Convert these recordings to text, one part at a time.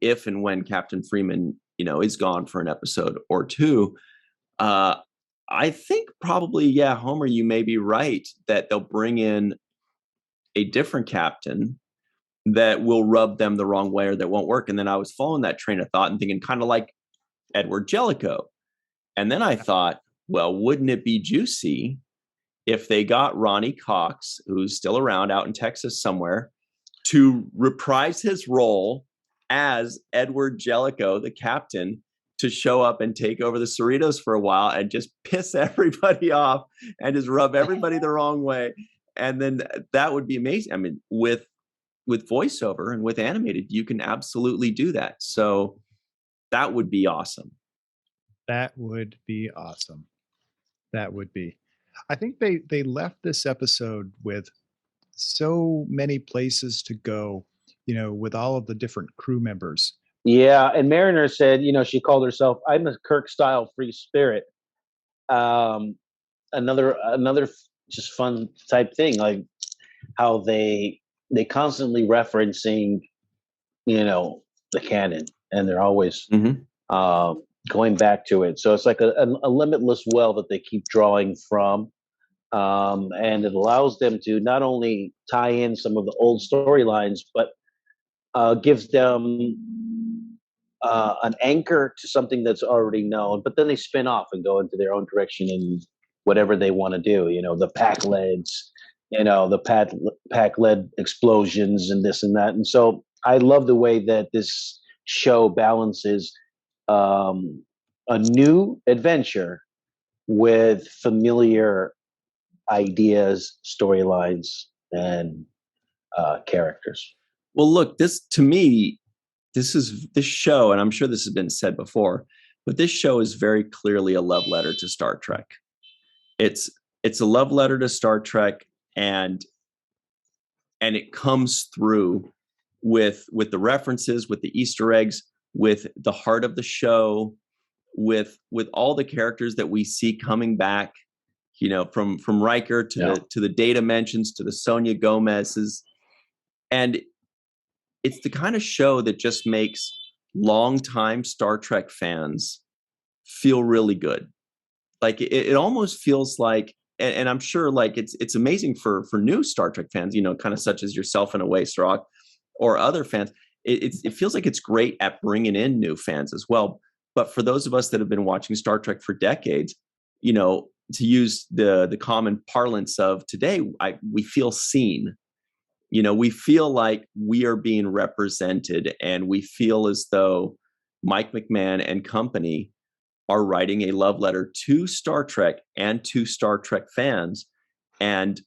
if and when Captain Freeman, is gone for an episode or two. I think probably, yeah, Homer, you may be right that they'll bring in a different captain that will rub them the wrong way or that won't work. And then I was following that train of thought and thinking kind of like Edward Jellicoe. And then I thought, well, wouldn't it be juicy if they got Ronnie Cox, who's still around out in Texas somewhere, to reprise his role as Edward Jellicoe, the captain, to show up and take over the Cerritos for a while and just piss everybody off and just rub everybody the wrong way. And then that would be amazing. I mean, with voiceover and with animated, you can absolutely do that. So that would be awesome. That would be awesome. That would be. I think they left this episode with so many places to go, with all of the different crew members. Yeah, and Mariner said, she called herself, I'm a Kirk-style free spirit. Another just fun type thing, like how they constantly referencing, the canon, and they're always going back to it. So it's like a limitless well that they keep drawing from. And it allows them to not only tie in some of the old storylines, but gives them an anchor to something that's already known. But then they spin off and go into their own direction and whatever they want to do. The Pac-Leds, the Pac-Led explosions and this and that. And so I love the way that this show balances a new adventure with familiar ideas, storylines, and characters. Well, look, this to me, this show, and I'm sure this has been said before, but this show is very clearly a love letter to Star Trek. It's a love letter to Star Trek, and it comes through with the references, with the Easter eggs, with the heart of the show, with all the characters that we see coming back, from Riker to the Data mentions to the Sonia Gomez's. And it's the kind of show that just makes longtime Star Trek fans feel really good. Like it almost feels like, and I'm sure like it's amazing for new Star Trek fans, kind of such as yourself in a way, Strzok, or other fans. It feels like it's great at bringing in new fans as well. But for those of us that have been watching Star Trek for decades, to use the common parlance of today, we feel seen. We feel like we are being represented, and we feel as though Mike McMahan and company are writing a love letter to Star Trek and to Star Trek fans. And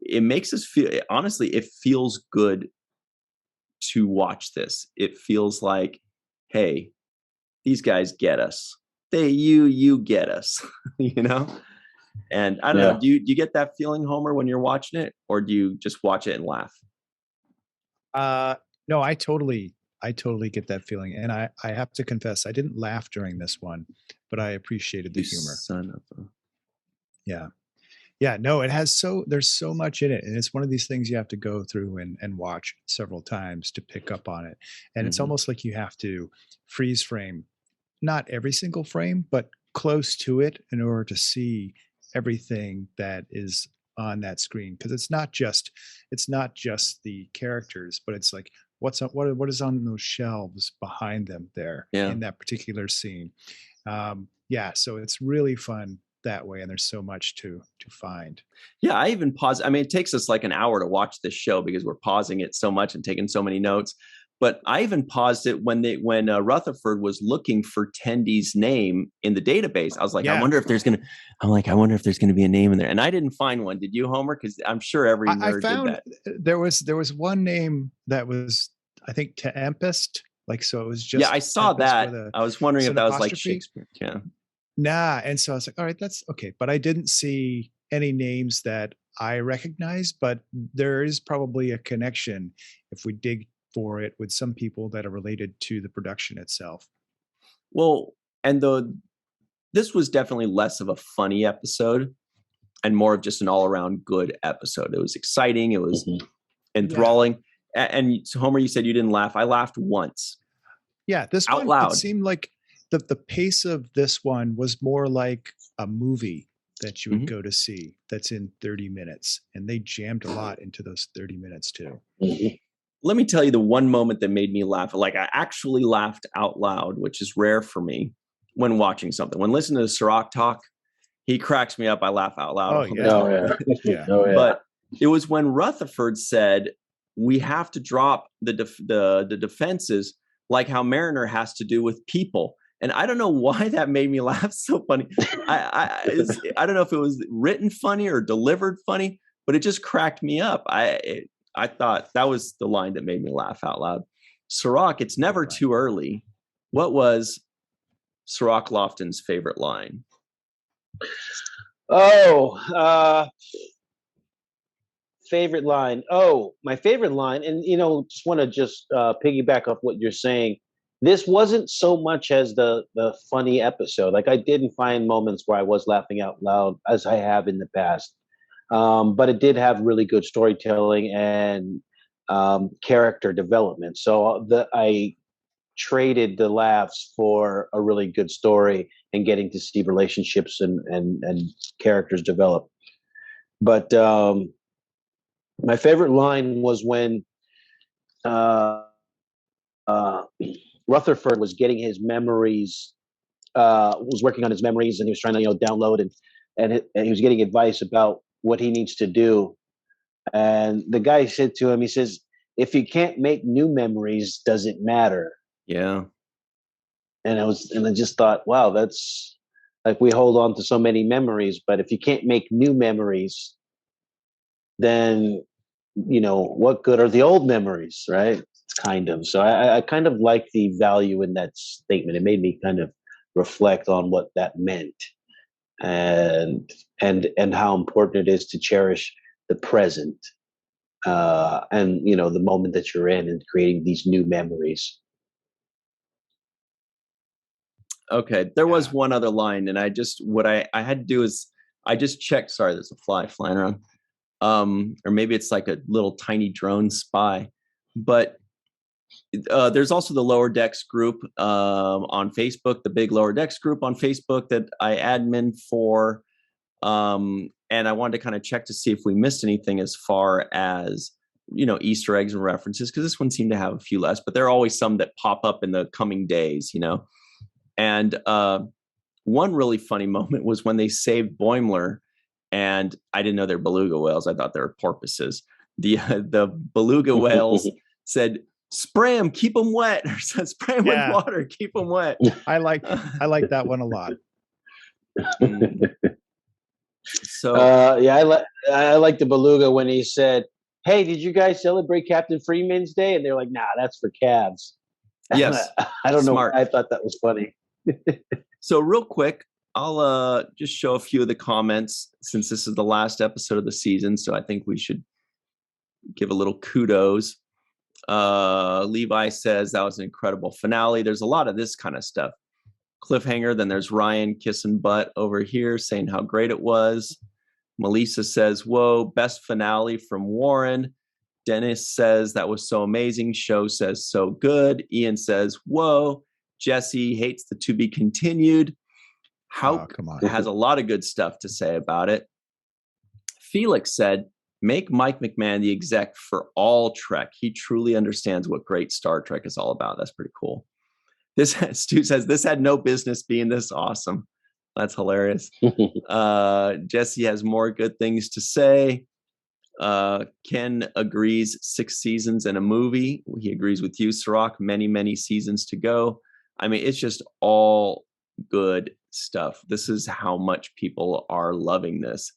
it makes us feel, honestly, it feels good to watch this. It feels like, hey, these guys get us. You get us, And I don't know, do you get that feeling, Homer, when you're watching it, or do you just watch it and laugh? No, I totally get that feeling. And I have to confess, I didn't laugh during this one, but I appreciated the humor. Son of a... Yeah. Yeah, no, there's so much in it. And it's one of these things you have to go through and watch several times to pick up on it. And it's almost like you have to freeze frame, not every single frame, but close to it in order to see everything that is on that screen. Because it's not just the characters, but it's like what is on those shelves behind them there in that particular scene. So it's really fun that way, and there's so much to find. Yeah, I even pause. I mean, it takes us like an hour to watch this show because we're pausing it so much and taking so many notes. But I even paused it when Rutherford was looking for Tendy's name in the database. I was like, I wonder if there's gonna be a name in there, and I didn't find one. Did you, Homer? Because I'm sure every nerd did that. There was one name that was, I think, Tempest. Like, so it was just. Yeah, I saw that. I was wondering if that was like Shakespeare. Yeah. Nah, and so I was like, all right, that's okay. But I didn't see any names that I recognize, but there is probably a connection if we dig for it with some people that are related to the production itself. Well, and this was definitely less of a funny episode and more of just an all-around good episode. It was exciting. It was enthralling. And so, Homer, you said you didn't laugh. I laughed once. Yeah, this Out one, it loud. seemed like the pace of this one was more like a movie that you would go to see that's in 30 minutes. And they jammed a lot into those 30 minutes too. Mhm. Let me tell you the one moment that made me laugh. Like I actually laughed out loud, which is rare for me when watching something. When listening to Sirach talk, he cracks me up. I laugh out loud Oh, all the yeah. Oh time. yeah. Yeah. Oh yeah. But it was when Rutherford said, we have to drop the defenses like how Mariner has to do with people. And I don't know why that made me laugh so funny. I don't know if it was written funny or delivered funny, but it just cracked me up. I thought that was the line that made me laugh out loud. Sirach, it's never too early. What was Sirach Lofton's favorite line? Oh, favorite line. Oh, my favorite line, and just want to piggyback off what you're saying. This wasn't so much as the funny episode. Like I didn't find moments where I was laughing out loud as I have in the past, but it did have really good storytelling and character development. So I traded the laughs for a really good story and getting to see relationships and characters develop. But my favorite line was when uh, uh, Rutherford was getting his memories, was working on his memories, and he was trying to download and he was getting advice about what he needs to do. And the guy said to him, he says, "If you can't make new memories, does it matter?" Yeah. And I just thought, wow, that's like we hold on to so many memories, but if you can't make new memories, then what good are the old memories, right? It's kind of so I kind of like the value in that statement. It made me kind of reflect on what that meant and how important it is to cherish the present and the moment that you're in and creating these new memories. Okay. There Yeah. was one other line, and what I had to do is I just checked. Sorry, there's a fly flying around. Or maybe it's like a little tiny drone spy. But there's also the Lower Decks group on Facebook, the big Lower Decks group on Facebook that I admin for. And I wanted to kind of check to see if we missed anything as far as Easter eggs and references, because this one seemed to have a few less, but there are always some that pop up in the coming days. And one really funny moment was when they saved Boimler, and I didn't know they're beluga whales. I thought they were porpoises. The beluga whales said, "Spray them, keep them wet," or said, "Spray them with water, keep them wet." I like that one a lot. So I like the beluga when he said, "Hey, did you guys celebrate Captain Freeman's Day?" And they're like, "Nah, that's for calves." Yes, I don't smart. know. I thought that was funny. So real quick, I'll just show a few of the comments since this is the last episode of the season. So I think we should give a little kudos. Levi says that was an incredible finale. There's a lot of this kind of stuff. Cliffhanger. Then there's Ryan kissing butt over here saying how great it was. Melissa says, "Whoa, best finale from Warren." Dennis says that was so amazing. Show says so good. Ian says, "Whoa." Jesse hates the to be continued. Hauck come on. has a lot of good stuff to say about it. Felix said, "Make Mike McMahon the exec for all Trek. He truly understands what great Star Trek is all about." That's pretty cool. Stu says, "This had no business being this awesome." That's hilarious. Jesse has more good things to say. Ken agrees 6 seasons and a movie. He agrees with you, Sirach. Many, many seasons to go. I mean, it's just all good stuff. This is how much people are loving this.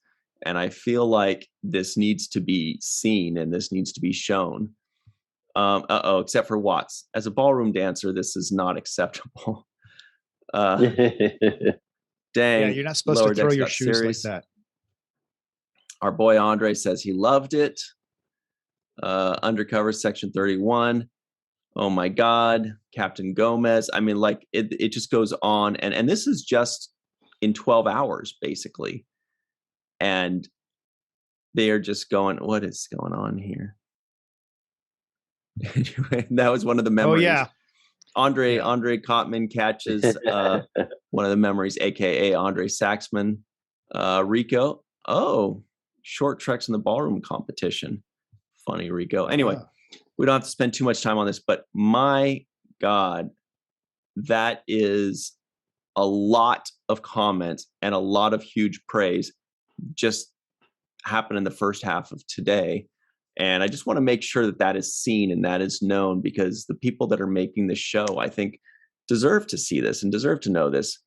And I feel like this needs to be seen and this needs to be shown. Except for Watts. As a ballroom dancer, this is not acceptable. Dang. Yeah, you're not supposed to throw your shoes like that. Our boy Andre says he loved it. Undercover Section 31. Oh my God. Captain Gomez. I mean, like it just goes on. And this is just in 12 hours, basically. And they are just going, what is going on here? That was one of the memories. Oh, yeah. Andre Kottman catches one of the memories, aka Andre Saxman. Rico, short treks in the ballroom competition. Funny, Rico. Anyway, we don't have to spend too much time on this, but my God, that is a lot of comments and a lot of huge praise just happened in the first half of today. And I just want to make sure that that is seen and that is known, because the people that are making this show, I think, deserve to see this and deserve to know this.